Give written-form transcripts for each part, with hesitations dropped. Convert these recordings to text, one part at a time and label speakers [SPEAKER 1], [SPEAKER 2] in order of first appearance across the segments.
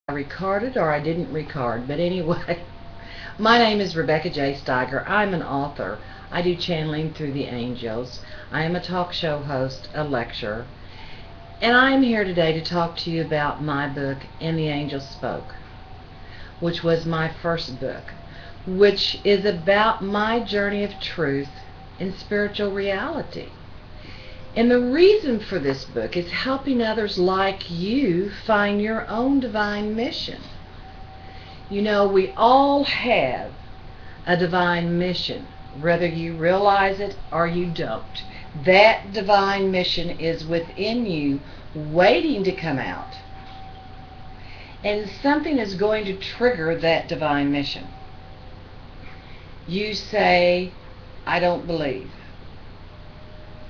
[SPEAKER 1] I recorded or I didn't record, but anyway, my name is Rebecca J. Steiger. I'm an author. I do channeling through the angels. I am a talk show host, a lecturer, and I am here today to talk to you about my book, And the Angels Spoke, which was my first book, which is about my journey of truth in spiritual reality. And the reason for this book is helping others like you find your own divine mission. You know, we all have a divine mission, whether you realize it or you don't. That divine mission is within you, waiting to come out. And something is going to trigger that divine mission. You say, I don't believe.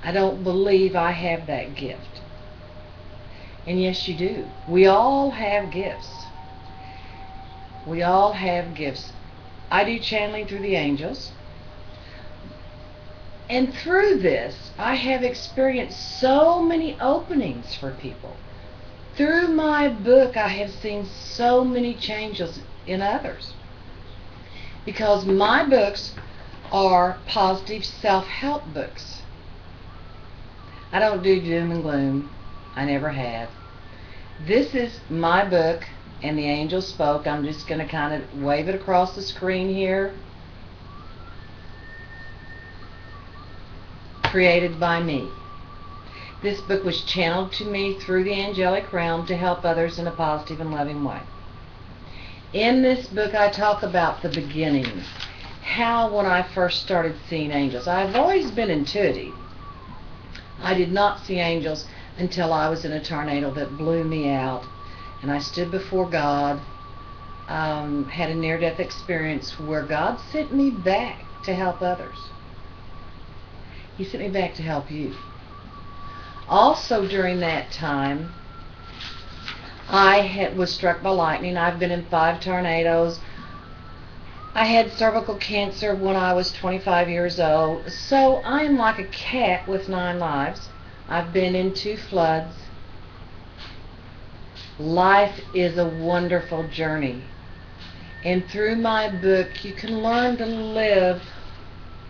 [SPEAKER 1] I don't believe I have that gift. And yes, you do. We all have gifts. We all have gifts. I do channeling through the angels. And through this, I have experienced so many openings for people. Through my book, I have seen so many changes in others. Because my books are positive self-help books. I don't do doom and gloom. I never have. This is my book, And the Angels Spoke. I'm just going to kind of wave it across the screen here. Created by me. This book was channeled to me through the angelic realm to help others in a positive and loving way. In this book, I talk about the beginnings. How, when I first started seeing angels, I've always been intuitive. I did not see angels until I was in a tornado that blew me out, and I stood before God, had a near-death experience where God sent me back to help others. He sent me back to help you. Also during that time, I was struck by lightning. I've been in 5 tornadoes. I had cervical cancer when I was 25 years old, so I am like a cat with 9 lives. I've been in 2 floods. Life is a wonderful journey. And through my book, you can learn to live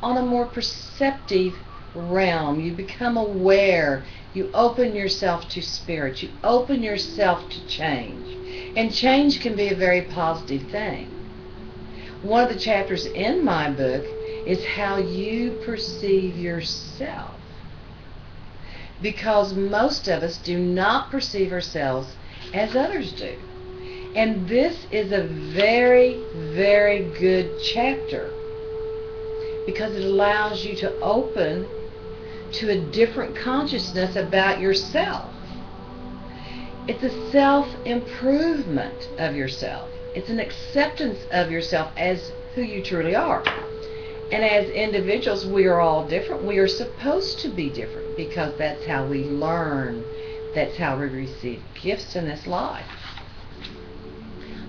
[SPEAKER 1] on a more perceptive realm. You become aware. You open yourself to spirit. You open yourself to change. And change can be a very positive thing. One of the chapters in my book is how you perceive yourself. Because most of us do not perceive ourselves as others do. And this is a very, very good chapter because it allows you to open to a different consciousness about yourself. It's a self-improvement of yourself. It's an acceptance of yourself as who you truly are. And as individuals, we are all different. We are supposed to be different because that's how we learn. That's how we receive gifts in this life.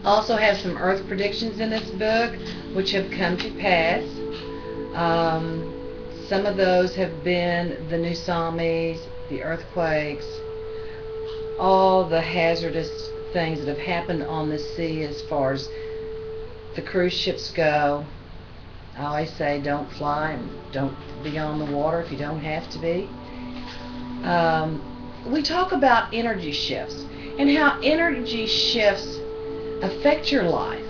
[SPEAKER 1] I also have some earth predictions in this book which have come to pass. Some of those have been the new tsunamis, the earthquakes, all the hazardous things that have happened on the sea as far as the cruise ships go. I always say don't fly and don't be on the water if you don't have to be. We talk about energy shifts and how energy shifts affect your life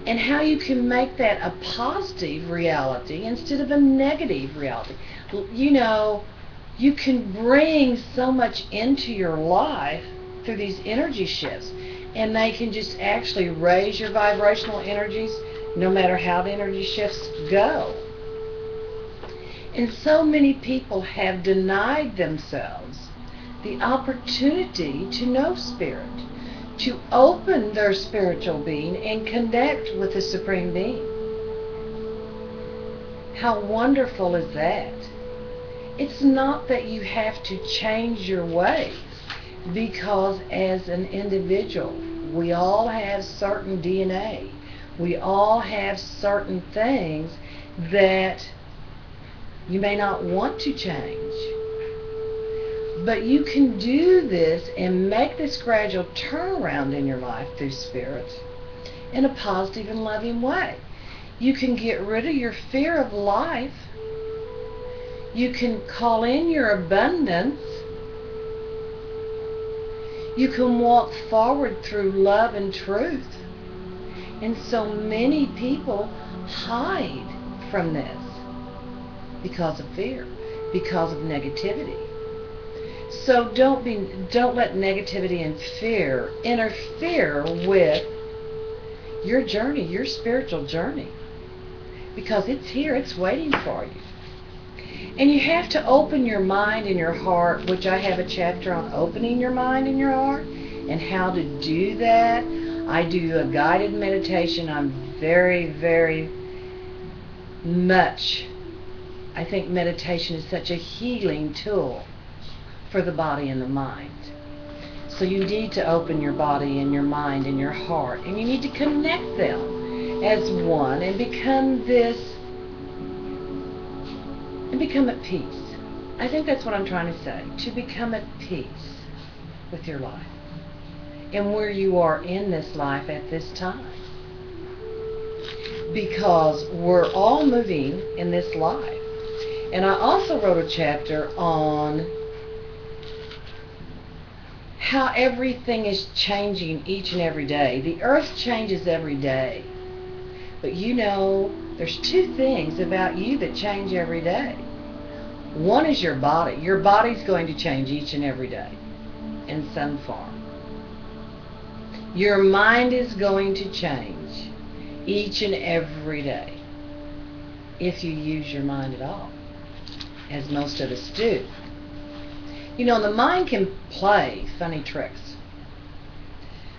[SPEAKER 1] and how you can make that a positive reality instead of a negative reality. You know, you can bring so much into your life through these energy shifts, and they can just actually raise your vibrational energies no matter how the energy shifts go. And so many people have denied themselves the opportunity to know spirit, to open their spiritual being and connect with the Supreme Being. How wonderful is that? It's not that you have to change your ways, because as an individual, we all have certain DNA. We all have certain things that you may not want to change. But you can do this and make this gradual turnaround in your life through Spirit in a positive and loving way. You can get rid of your fear of life. You can call in your abundance. You can walk forward through love and truth. And so many people hide from this because of fear, because of negativity. So don't let negativity and fear interfere with your journey, your spiritual journey. Because it's here, it's waiting for you. And you have to open your mind and your heart, which I have a chapter on opening your mind and your heart and how to do that. I do a guided meditation. I'm very, very much, I think meditation is such a healing tool for the body and the mind. So you need to open your body and your mind and your heart, and you need to connect them as one and become at peace. I think that's what I'm trying to say, to become at peace with your life and where you are in this life at this time. Because we're all moving in this life. And I also wrote a chapter on how everything is changing each and every day. The earth changes every day. But you know, there's two things about you that change every day. One is your body. Your body's going to change each and every day in some form. Your mind is going to change each and every day if you use your mind at all, as most of us do. You know, the mind can play funny tricks.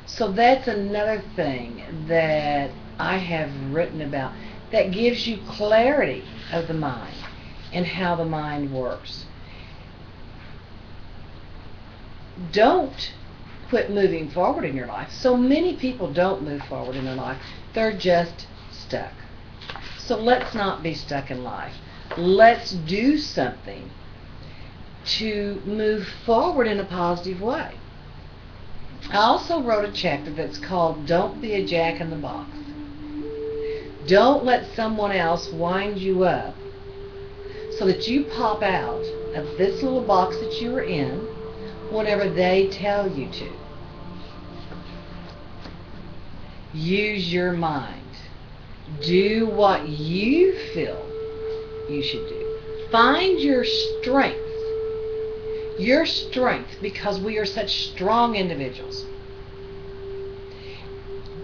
[SPEAKER 1] So that's another thing that I have written about that gives you clarity of the mind and how the mind works. Don't quit moving forward in your life. So many people don't move forward in their life. They're just stuck. So let's not be stuck in life. Let's do something to move forward in a positive way. I also wrote a chapter that's called Don't Be a Jack in the Box. Don't let someone else wind you up so that you pop out of this little box that you are in whenever they tell you to. Use your mind. Do what you feel you should do. Find your strength. Your strength, because we are such strong individuals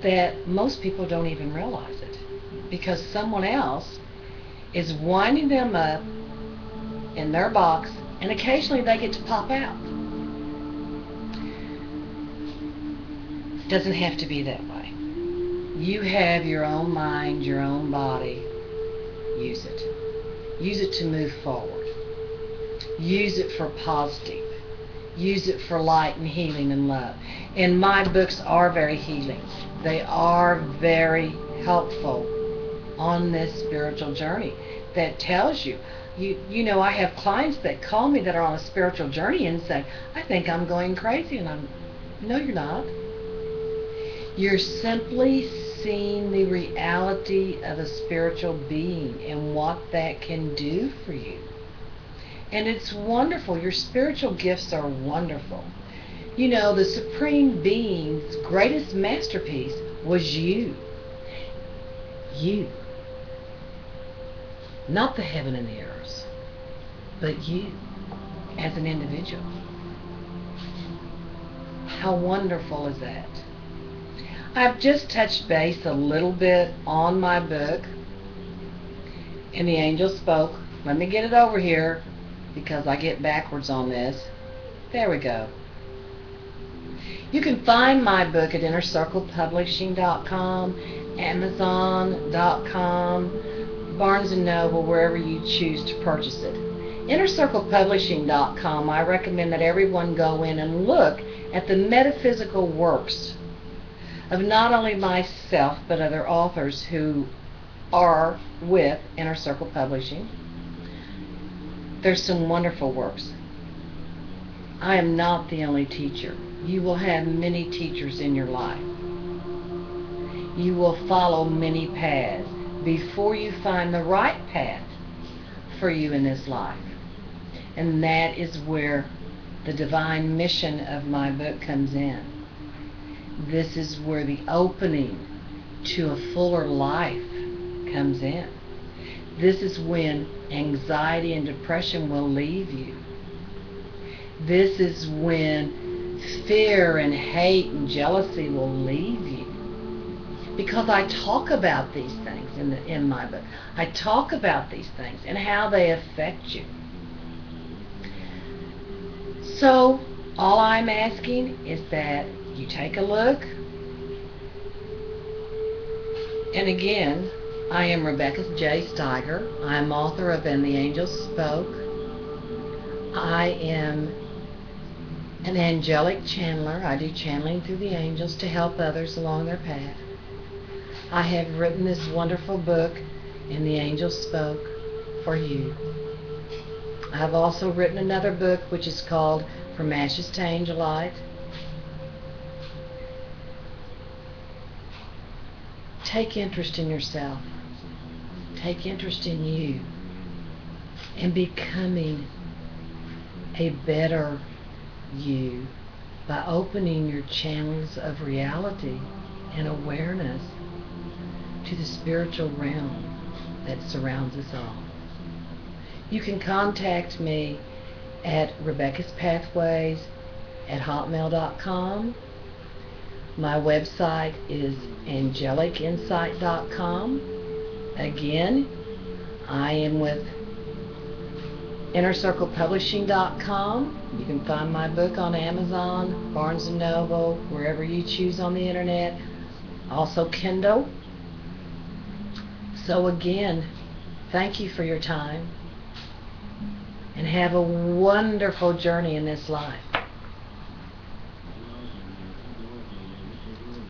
[SPEAKER 1] that most people don't even realize it, because someone else is winding them up in their box, and occasionally they get to pop out. Doesn't have to be that way. You have your own mind, your own body. Use it. Use it to move forward. Use it for positive. Use it for light and healing and love. And my books are very healing. They are very helpful on this spiritual journey that tells you. You know, I have clients that call me that are on a spiritual journey and say, I think I'm going crazy. And no, you're not. You're simply seeing the reality of a spiritual being and what that can do for you. And it's wonderful. Your spiritual gifts are wonderful. You know, the Supreme Being's greatest masterpiece was you. You. Not the heaven and the earth, but you as an individual. How wonderful is that? I've just touched base a little bit on my book, and the angel spoke. Let me get it over here because I get backwards on this. There we go. You can find my book at InnerCirclePublishing.com, Amazon.com, Barnes & Noble, wherever you choose to purchase it. InnerCirclePublishing.com, I recommend that everyone go in and look at the metaphysical works of not only myself but other authors who are with Inner Circle Publishing. There's some wonderful works. I am not the only teacher. You will have many teachers in your life. You will follow many paths before you find the right path for you in this life. And that is where the divine mission of my book comes in. This is where the opening to a fuller life comes in. This is when anxiety and depression will leave you. This is when fear and hate and jealousy will leave you. Because I talk about these things in my book. I talk about these things and how they affect you. So, all I'm asking is that you take a look. And again, I am Rebecca J. Steiger. I'm author of And the Angels Spoke. I am an angelic channeler. I do channeling through the angels to help others along their path. I have written this wonderful book, And the Angels Spoke, for you. I have also written another book which is called From Ashes to Angel Light. Take interest in yourself. Take interest in you and becoming a better you by opening your channels of reality and awareness to the spiritual realm that surrounds us all. You can contact me at Rebecca'sPathways@hotmail.com. My website is angelicinsight.com. Again, I am with InnerCirclePublishing.com. You can find my book on Amazon, Barnes & Noble, wherever you choose on the internet. Also Kindle. So again, thank you for your time and have a wonderful journey in this life.